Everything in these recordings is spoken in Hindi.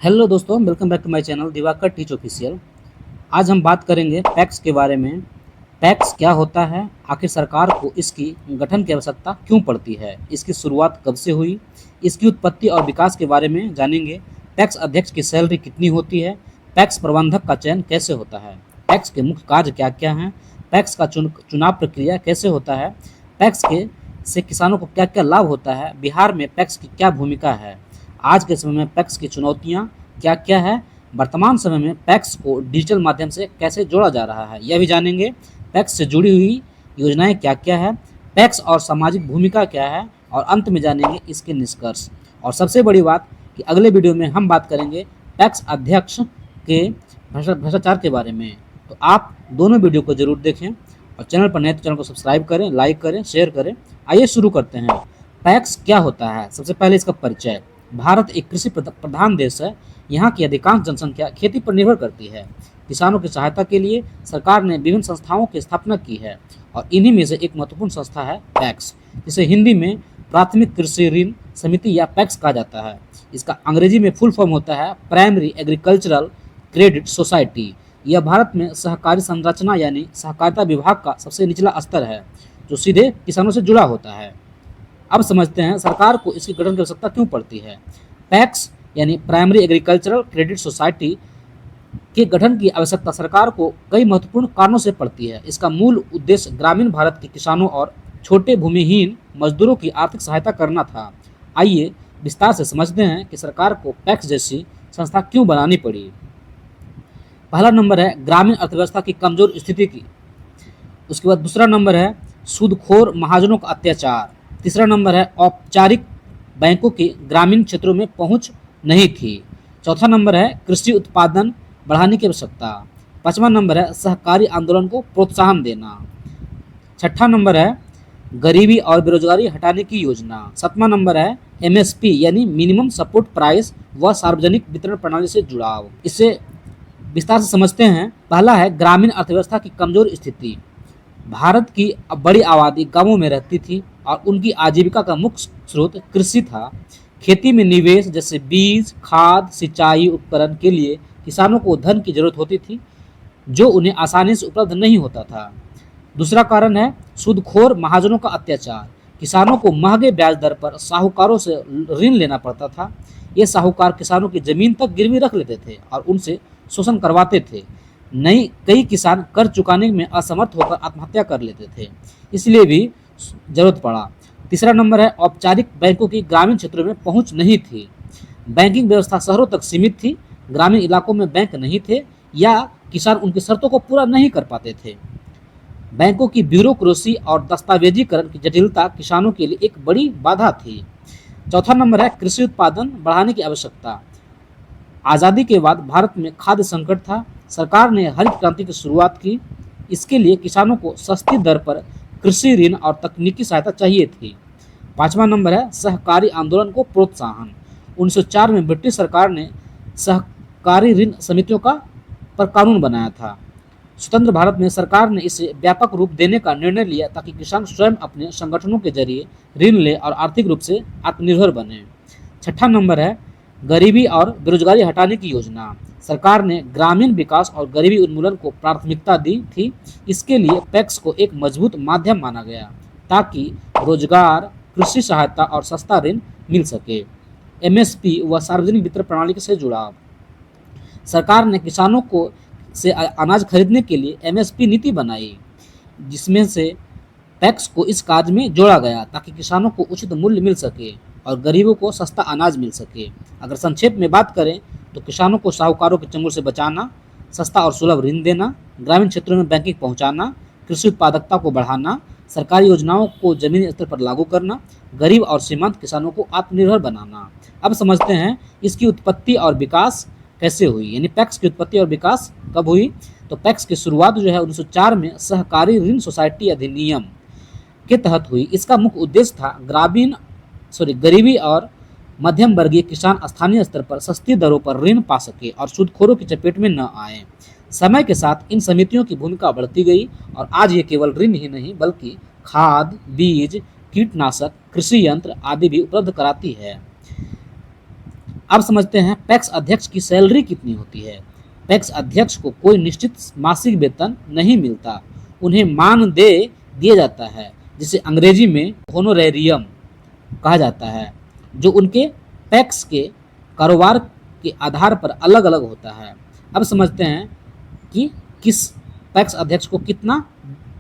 हेलो दोस्तों, welcome back to my channel Diwakar teach official. आज हम बात करेंगे पैक्स के बारे में। पैक्स क्या होता है, आखिर सरकार को इसकी गठन की आवश्यकता क्यों पड़ती है, इसकी शुरुआत कब से हुई, इसकी उत्पत्ति और विकास के बारे में जानेंगे। पैक्स अध्यक्ष की सैलरी कितनी होती है, पैक्स प्रबंधक का चयन कैसे होता है, पैक्स के मुख्य कार्य क्या क्या हैं, पैक्स का चुनाव प्रक्रिया कैसे होता है, पैक्स के से किसानों को क्या क्या लाभ होता है, बिहार में पैक्स की क्या भूमिका है, आज के समय में पैक्स की चुनौतियां क्या क्या है, वर्तमान समय में पैक्स को डिजिटल माध्यम से कैसे जोड़ा जा रहा है, यह भी जानेंगे। पैक्स से जुड़ी हुई योजनाएं क्या क्या है, पैक्स और सामाजिक भूमिका क्या है, और अंत में जानेंगे इसके निष्कर्ष। और सबसे बड़ी बात कि अगले वीडियो में हम बात करेंगे पैक्स अध्यक्ष के भ्रष्टाचार के बारे में। तो आप दोनों वीडियो को जरूर देखें और चैनल पर नए तो चैनल को सब्सक्राइब करें, लाइक करें, शेयर करें। आइए शुरू करते हैं। पैक्स क्या होता है, सबसे पहले इसका परिचय। भारत एक कृषि प्रधान देश है। यहाँ की अधिकांश जनसंख्या खेती पर निर्भर करती है। किसानों की सहायता के लिए सरकार ने विभिन्न संस्थाओं की स्थापना की है और इन्हीं में से एक महत्वपूर्ण संस्था है पैक्स, जिसे हिंदी में प्राथमिक कृषि ऋण समिति या पैक्स कहा जाता है। इसका अंग्रेजी में फुल फॉर्म होता है प्राइमरी एग्रीकल्चरल क्रेडिट सोसाइटी। यह भारत में सहकारी संरचना यानी सहकारिता विभाग का सबसे निचला स्तर है, जो सीधे किसानों से जुड़ा होता है। अब समझते हैं सरकार को इसकी गठन की आवश्यकता क्यों पड़ती है। पैक्स यानी प्राइमरी एग्रीकल्चरल क्रेडिट सोसाइटी के गठन की आवश्यकता सरकार को कई महत्वपूर्ण कारणों से पड़ती है। इसका मूल उद्देश्य ग्रामीण भारत के किसानों और छोटे भूमिहीन मजदूरों की आर्थिक सहायता करना था। आइए विस्तार से समझते हैं कि सरकार को पैक्स जैसी संस्था क्यों बनानी पड़ी। पहला नंबर है ग्रामीण अर्थव्यवस्था की कमजोर स्थिति की। उसके बाद दूसरा नंबर है सूदखोर महाजनों का अत्याचार। तीसरा नंबर है औपचारिक बैंकों की ग्रामीण क्षेत्रों में पहुंच नहीं थी। चौथा नंबर है कृषि उत्पादन बढ़ाने की आवश्यकता। पांचवा नंबर है सहकारी आंदोलन को प्रोत्साहन देना। छठा नंबर है गरीबी और बेरोजगारी हटाने की योजना। सातवां नंबर है एमएसपी यानी मिनिमम सपोर्ट प्राइस व सार्वजनिक वितरण प्रणाली से जुड़ाव। इसे विस्तार से समझते हैं। पहला है ग्रामीण अर्थव्यवस्था की कमजोर स्थिति। भारत की बड़ी आबादी गांवों में रहती थी और उनकी आजीविका का मुख्य स्रोत कृषि था। खेती में निवेश जैसे बीज, खाद, सिंचाई उपकरण के लिए किसानों को धन की जरूरत होती थी, जो उन्हें आसानी से उपलब्ध नहीं होता था। दूसरा कारण है सूदखोर महाजनों का अत्याचार। किसानों को महंगे ब्याज दर पर साहूकारों से ऋण लेना पड़ता था। ये साहूकार किसानों की जमीन तक गिरवी रख लेते थे और उनसे शोषण करवाते थे। कई किसान कर चुकाने में असमर्थ होकर आत्महत्या कर लेते थे, इसलिए भी जरूरत पड़ा। तीसरा नंबर है औपचारिक बैंकों की ग्रामीण क्षेत्रों में पहुंच नहीं थी। बैंकिंग व्यवस्था शहरों तक सीमित थी। ग्रामीण इलाकों में बैंक नहीं थे या किसान उनकी शर्तों को पूरा नहीं कर पाते थे। बैंकों की ब्यूरोक्रेसी और दस्तावेजीकरण की जटिलता किसानों के लिए एक बड़ी बाधा थी। चौथा नंबर है कृषि उत्पादन बढ़ाने की आवश्यकता। आज़ादी के बाद भारत में खाद्य संकट था। सरकार ने हरित क्रांति की शुरुआत की। इसके लिए किसानों को सस्ती दर पर कृषि ऋण और तकनीकी सहायता चाहिए थी। पांचवा नंबर है सहकारी आंदोलन को प्रोत्साहन। 1904 में ब्रिटिश सरकार ने सहकारी ऋण समितियों का पर कानून बनाया था। स्वतंत्र भारत में सरकार ने इसे व्यापक रूप देने का निर्णय लिया ताकि किसान स्वयं अपने संगठनों के जरिए ऋण ले और आर्थिक रूप से आत्मनिर्भर बने। छठा नंबर है गरीबी और बेरोजगारी हटाने की योजना। सरकार ने ग्रामीण विकास और गरीबी उन्मूलन को प्राथमिकता दी थी। इसके लिए पैक्स को एक मजबूत माध्यम माना गया ताकि रोजगार, कृषि सहायता और सस्ता ऋण मिल सके। एमएसपी व सार्वजनिक वितरण प्रणाली से जुड़ाव। सरकार ने किसानों को से अनाज खरीदने के लिए एमएसपी नीति बनाई, जिसमें से पैक्स को इस कार्य में जोड़ा गया ताकि किसानों को उचित मूल्य मिल सके और गरीबों को सस्ता अनाज मिल सके। अगर संक्षेप में बात करें तो किसानों को साहूकारों के चंगुल से बचाना, सस्ता और सुलभ ऋण देना, ग्रामीण क्षेत्रों में बैंकिंग पहुंचाना, कृषि उत्पादकता को बढ़ाना, सरकारी योजनाओं को जमीनी स्तर पर लागू करना, गरीब और सीमांत किसानों को आत्मनिर्भर बनाना। अब समझते हैं इसकी उत्पत्ति और विकास कैसे हुई, यानी पैक्स की उत्पत्ति और विकास कब हुई। तो पैक्स की शुरुआत जो है 1904 में सहकारी ऋण सोसाइटी अधिनियम के तहत हुई। इसका मुख्य उद्देश्य था गरीबी और मध्यम वर्गीय किसान स्थानीय स्तर पर सस्ती दरों पर ऋण पा सके और सूदखोरों की चपेट में न आए। समय के साथ इन समितियों की भूमिका बढ़ती गई और आज ये केवल ऋण ही नहीं बल्कि खाद, बीज, कीटनाशक, कृषि यंत्र आदि भी उपलब्ध कराती है। अब समझते हैं पैक्स अध्यक्ष की सैलरी कितनी होती है। पैक्स अध्यक्ष को कोई निश्चित मासिक वेतन नहीं मिलता, उन्हें मानदेय दिया जाता है जिसे अंग्रेजी में होनोरेरियम कहा जाता है, जो उनके पैक्स के कारोबार के आधार पर अलग अलग होता है। अब समझते हैं कि किस पैक्स अध्यक्ष को कितना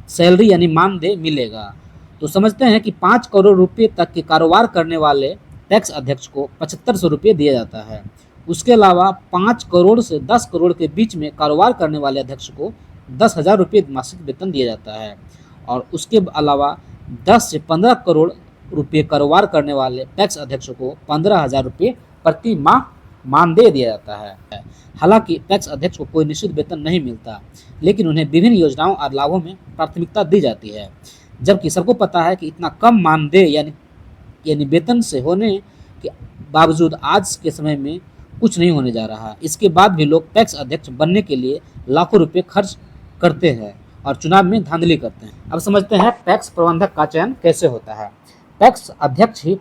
सैलरी यानी मानदेय मिलेगा। तो समझते हैं कि 5 करोड़ रुपए तक के कारोबार करने वाले पैक्स अध्यक्ष को 7500 रुपये दिया जाता है। उसके अलावा 5 करोड़ से 10 करोड़ के बीच में कारोबार करने वाले अध्यक्ष को 10,000 रुपये मासिक वेतन दिया जाता है, और उसके अलावा 10 से 15 करोड़ रुपये कारोबार करने वाले पैक्स अध्यक्ष को 15,000 रुपये प्रति माह मानदेय दिया जाता है। हालांकि पैक्स अध्यक्ष को कोई निश्चित वेतन नहीं मिलता, लेकिन उन्हें विभिन्न योजनाओं और लाभों में प्राथमिकता दी जाती है। जबकि सबको पता है कि इतना कम मानदेय यानी वेतन से होने के बावजूद आज के समय में कुछ नहीं होने जा रहा। इसके बाद भी लोग पैक्स अध्यक्ष बनने के लिए लाखों रुपए खर्च करते हैं और चुनाव में धांधली करते हैं। अब समझते हैं पैक्स प्रबंधक का चयन कैसे होता है। पैक्स अध्यक्ष ही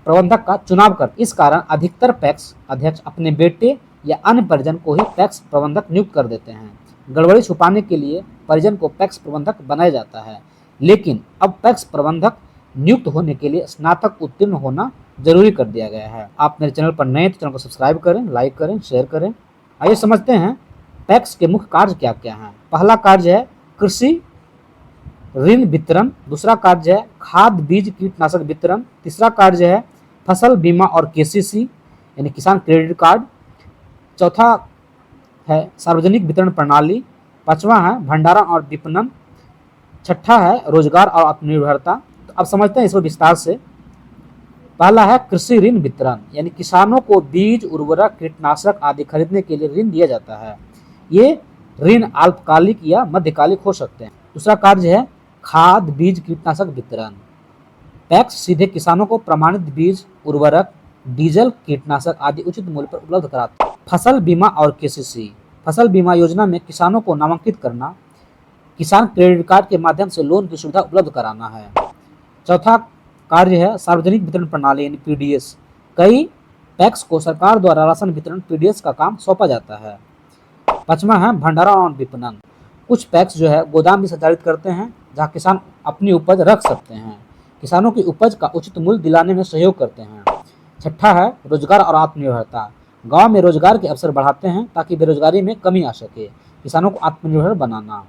प्रबंधक का चुनाव करते, इस कारण अधिकतर पैक्स अध्यक्ष अपने बेटे या अन्य परिजन को ही पैक्स प्रबंधक नियुक्त कर देते हैं। गड़बड़ी छुपाने के लिए परिजन को पैक्स प्रबंधक बनाया जाता है, लेकिन अब पैक्स प्रबंधक नियुक्त होने के लिए स्नातक उत्तीर्ण होना जरूरी कर दिया गया है। आप मेरे चैनल पर नए तो चैनल को सब्सक्राइब करें, लाइक करें, शेयर करें। आइए समझते हैं पैक्स के मुख्य कार्य क्या क्या हैं। पहला कार्य है कृषि ऋण वितरण, दूसरा कार्य है खाद बीज कीटनाशक वितरण, तीसरा कार्य है फसल बीमा और केसीसी यानी किसान क्रेडिट कार्ड, चौथा है सार्वजनिक वितरण प्रणाली, पांचवा है भंडारण और विपणन, छठा है रोजगार और आत्मनिर्भरता। तो अब समझते हैं इसको विस्तार से। पहला है कृषि ऋण वितरण, यानी किसानों को बीज, उर्वरक, कीटनाशक आदि खरीदने के लिए ऋण दिया जाता है। ये ऋण अल्पकालिक या मध्यकालिक हो सकते हैं। दूसरा कार्य है खाद बीज कीटनाशक वितरण। पैक्स सीधे किसानों को प्रमाणित बीज, उर्वरक, डीजल, कीटनाशक आदि उचित मूल्य पर उपलब्ध कराते हैं। फसल बीमा और केसीसी, फसल बीमा योजना में किसानों को नामांकित करना, किसान क्रेडिट कार्ड के माध्यम से लोन की सुविधा उपलब्ध कराना है। चौथा कार्य है सार्वजनिक वितरण प्रणाली यानी पीडीएस। कई पैक्स को सरकार द्वारा राशन वितरण पीडीएस का काम सौंपा जाता है। पांचवा है भंडारण और विपणन। कुछ पैक्स जो है गोदाम भी संचालित करते हैं जहां किसान अपनी उपज रख सकते हैं, किसानों की उपज का उचित मूल्य दिलाने में सहयोग करते हैं। छठा है रोजगार और आत्मनिर्भरता। गांव में रोजगार के अवसर बढ़ाते हैं ताकि बेरोजगारी में कमी आ सके, किसानों को आत्मनिर्भर बनाना।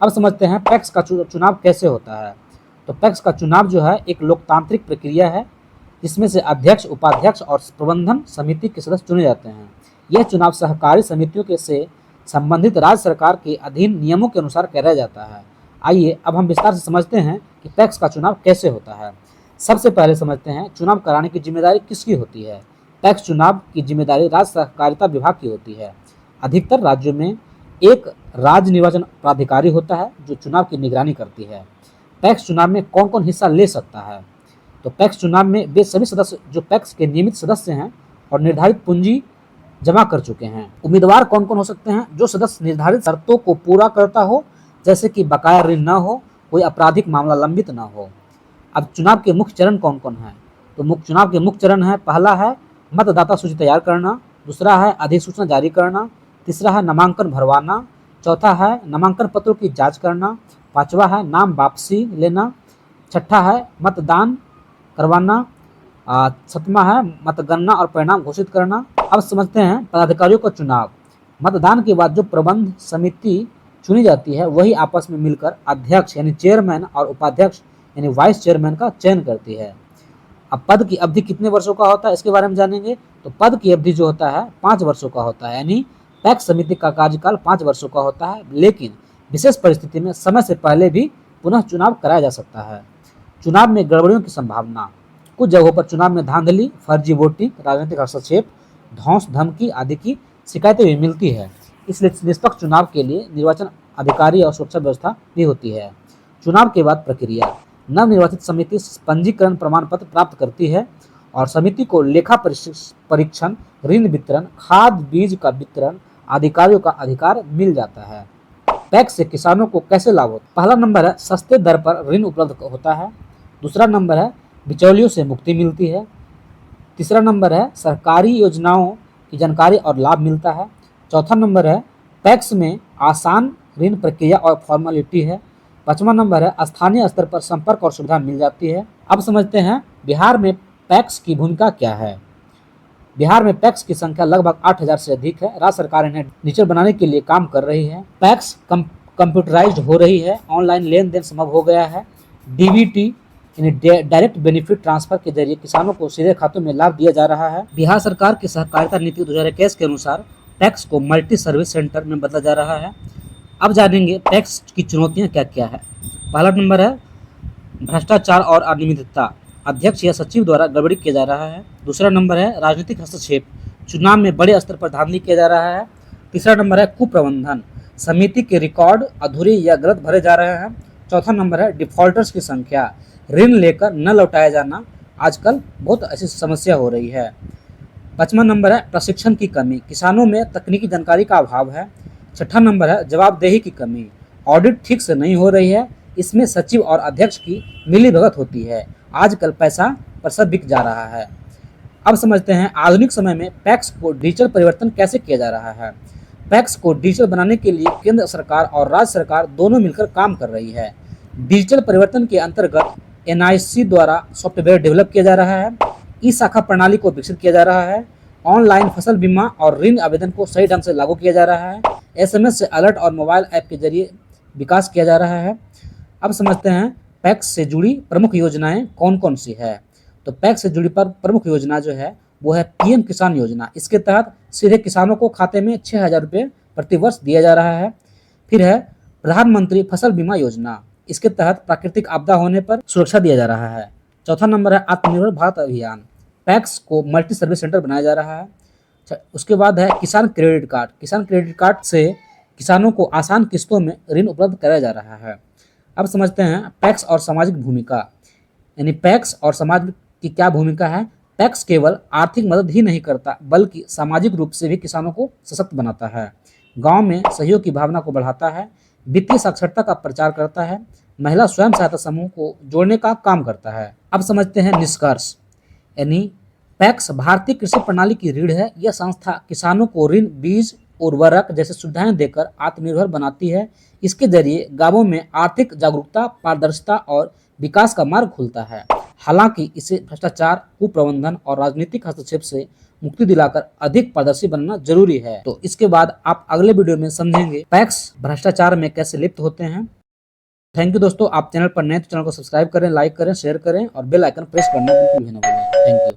अब समझते हैं पैक्स का चुनाव कैसे होता है। तो पैक्स का चुनाव जो है एक लोकतांत्रिक प्रक्रिया है, जिसमें से अध्यक्ष, उपाध्यक्ष और प्रबंधन समिति के सदस्य चुने जाते हैं। यह चुनाव सहकारी समितियों के से संबंधित राज्य सरकार के अधीन नियमों के अनुसार कराया जाता है। आइए अब हम विस्तार से समझते हैं कि पैक्स का चुनाव कैसे होता है। सबसे पहले समझते हैं चुनाव कराने की जिम्मेदारी किसकी होती है। पैक्स चुनाव की जिम्मेदारी राज्य सहकारिता विभाग की होती है। अधिकतर राज्यों में एक राज्य निर्वाचन प्राधिकारी होता है जो चुनाव की निगरानी करती है। पैक्स चुनाव में कौन कौन हिस्सा ले सकता है। तो पैक्स चुनाव में वे सभी सदस्य जो पैक्स के नियमित सदस्य हैं और निर्धारित पूंजी जमा कर चुके हैं। उम्मीदवार कौन कौन हो सकते हैं। जो सदस्य निर्धारित शर्तों को पूरा करता हो, जैसे कि बकाया ऋण न हो, कोई आपराधिक मामला लंबित न हो। अब चुनाव के मुख्य चरण कौन कौन है। तो चुनाव के मुख्य चरण है, पहला है मतदाता सूची तैयार करना, दूसरा है अधिसूचना जारी करना, तीसरा है नामांकन भरवाना, चौथा है नामांकन पत्रों की जांच करना, पांचवा है नाम वापसी लेना, छठा है मतदान करवाना, सातवां है मतगणना और परिणाम घोषित करना। अब समझते हैं पदाधिकारियों का चुनाव। मतदान के बाद जो प्रबंध समिति चुनी जाती है वही आपस में मिलकर अध्यक्ष यानी चेयरमैन और उपाध्यक्ष यानी वाइस चेयरमैन का चयन करती है। अब पद की अवधि कितने वर्षों का होता है इसके बारे में जानेंगे। तो पद की अवधि जो होता है 5 वर्षों का होता है, यानी पैक्स समिति का कार्यकाल 5 वर्षों का होता है, लेकिन विशेष परिस्थिति में समय से पहले भी पुनः चुनाव कराया जा सकता है। चुनाव में गड़बड़ियों की संभावना। कुछ जगहों पर चुनाव में धांधली, फर्जी वोटिंग, राजनीतिक हस्तक्षेप, धौंस धमकी आदि की शिकायतें भी मिलती है। इसलिए निष्पक्ष चुनाव के लिए निर्वाचन अधिकारी और सुरक्षा व्यवस्था भी होती है। चुनाव के बाद प्रक्रिया। नवनिर्वाचित समिति पंजीकरण प्रमाण पत्र प्राप्त करती है और समिति को लेखा परीक्षण, ऋण वितरण, खाद बीज का वितरण आदि कार्यों का अधिकार मिल जाता है। पैक्स से किसानों को कैसे लाभ होता है। पहला नंबर है सस्ते दर पर ऋण उपलब्ध होता है। दूसरा नंबर है बिचौलियों से मुक्ति मिलती है। तीसरा नंबर है सरकारी योजनाओं की जानकारी और लाभ मिलता है। चौथा नंबर है पैक्स में आसान ऋण प्रक्रिया और फॉर्मेलिटी है। पांचवा नंबर है स्थानीय स्तर पर संपर्क और सुविधा मिल जाती है। अब समझते हैं बिहार में पैक्स की भूमिका क्या है। बिहार में पैक्स की संख्या लगभग 8,000 से अधिक है। राज्य सरकार इन्हें डिजिटल बनाने के लिए काम कर रही है। पैक्स कंप्यूटराइज्ड हो रही है, ऑनलाइन लेन देन संभव हो गया है। डीबीटी यानी डायरेक्ट बेनिफिट ट्रांसफर के जरिए किसानों को सीधे खातों में लाभ दिया जा रहा है। बिहार सरकार की सहकारिता नीति 2021 के अनुसार पैक्स को मल्टी सर्विस सेंटर में बदला जा रहा है। अब जानेंगे पैक्स की चुनौतियां क्या क्या है। पहला नंबर है भ्रष्टाचार और अनियमितता, अध्यक्ष या सचिव द्वारा गड़बड़ी किया जा रहा है। दूसरा नंबर है राजनीतिक हस्तक्षेप, चुनाव में बड़े स्तर पर धांधली किया जा रहा है। तीसरा नंबर है कुप्रबंधन, समिति के रिकॉर्ड अधूरे या गलत भरे जा रहे हैं। चौथा नंबर है डिफॉल्टर्स की संख्या, ऋण लेकर न लौटाया जाना, आजकल बहुत ऐसी समस्या हो रही है। पांचवा नंबर है प्रशिक्षण की कमी, किसानों में तकनीकी जानकारी का अभाव है। छठा नंबर है जवाबदेही की कमी, ऑडिट ठीक से नहीं हो रही है, इसमें सचिव और अध्यक्ष की मिलीभगत होती है, आजकल पैसा पर सब बिक जा रहा है। अब समझते हैं आधुनिक समय में पैक्स को डिजिटल परिवर्तन कैसे किया जा रहा है। पैक्स को डिजिटल बनाने के लिए केंद्र सरकार और राज्य सरकार दोनों मिलकर काम कर रही है। डिजिटल परिवर्तन के अंतर्गत NIC द्वारा सॉफ्टवेयर डेवलप किया जा रहा है, ई शाखा प्रणाली को विकसित किया जा रहा है, ऑनलाइन फसल बीमा और ऋण आवेदन को सही ढंग से लागू किया जा रहा है, SMS से अलर्ट और मोबाइल ऐप के जरिए विकास किया जा रहा है। अब समझते हैं पैक्स से जुड़ी प्रमुख योजनाएं कौन कौन सी है। तो पैक्स से जुड़ी प्रमुख योजना जो है वो है PM किसान योजना। इसके तहत सीधे किसानों को खाते में 6,000 रुपये प्रति वर्ष दिया जा रहा है। फिर है प्रधानमंत्री फसल बीमा योजना, इसके तहत प्राकृतिक आपदा होने पर सुरक्षा दिया जा रहा है। चौथा नंबर है आत्मनिर्भर भारत अभियान, पैक्स को मल्टी सर्विस सेंटर बनाया जा रहा है। उसके बाद है किसान क्रेडिट कार्ड, किसान क्रेडिट कार्ड से किसानों को आसान किस्तों में ऋण उपलब्ध कराया जा रहा है। अब समझते हैं पैक्स और सामाजिक भूमिका, यानी पैक्स और समाज की क्या भूमिका है। पैक्स केवल आर्थिक मदद ही नहीं करता बल्कि सामाजिक रूप से भी किसानों को सशक्त बनाता है, गांव में सहयोग की भावना को बढ़ाता है, वित्तीय साक्षरता का प्रचार करता है, महिला स्वयं सहायता समूह को जोड़ने का काम करता है। अब समझते हैं निष्कर्ष, यानी पैक्स भारतीय कृषि प्रणाली की रीढ़ है। यह संस्था किसानों को ऋण, बीज, उर्वरक जैसे सुविधाएं देकर आत्मनिर्भर बनाती है। इसके जरिए गांवों में आर्थिक जागरूकता, पारदर्शिता और विकास का मार्ग खुलता है। हालांकि इसे भ्रष्टाचार, कुप्रबंधन और राजनीतिक हस्तक्षेप से मुक्ति दिलाकर अधिक पारदर्शी बनना जरूरी है। तो इसके बाद आप अगले वीडियो में समझेंगे पैक्स भ्रष्टाचार में कैसे लिप्त होते हैं। थैंक यू दोस्तों, आप चैनल पर नए तो चैनल को सब्सक्राइब करें, लाइक करें, शेयर करें और बेल आइकन प्रेस करना बिल्कुल भी ना भूलें। Thank you.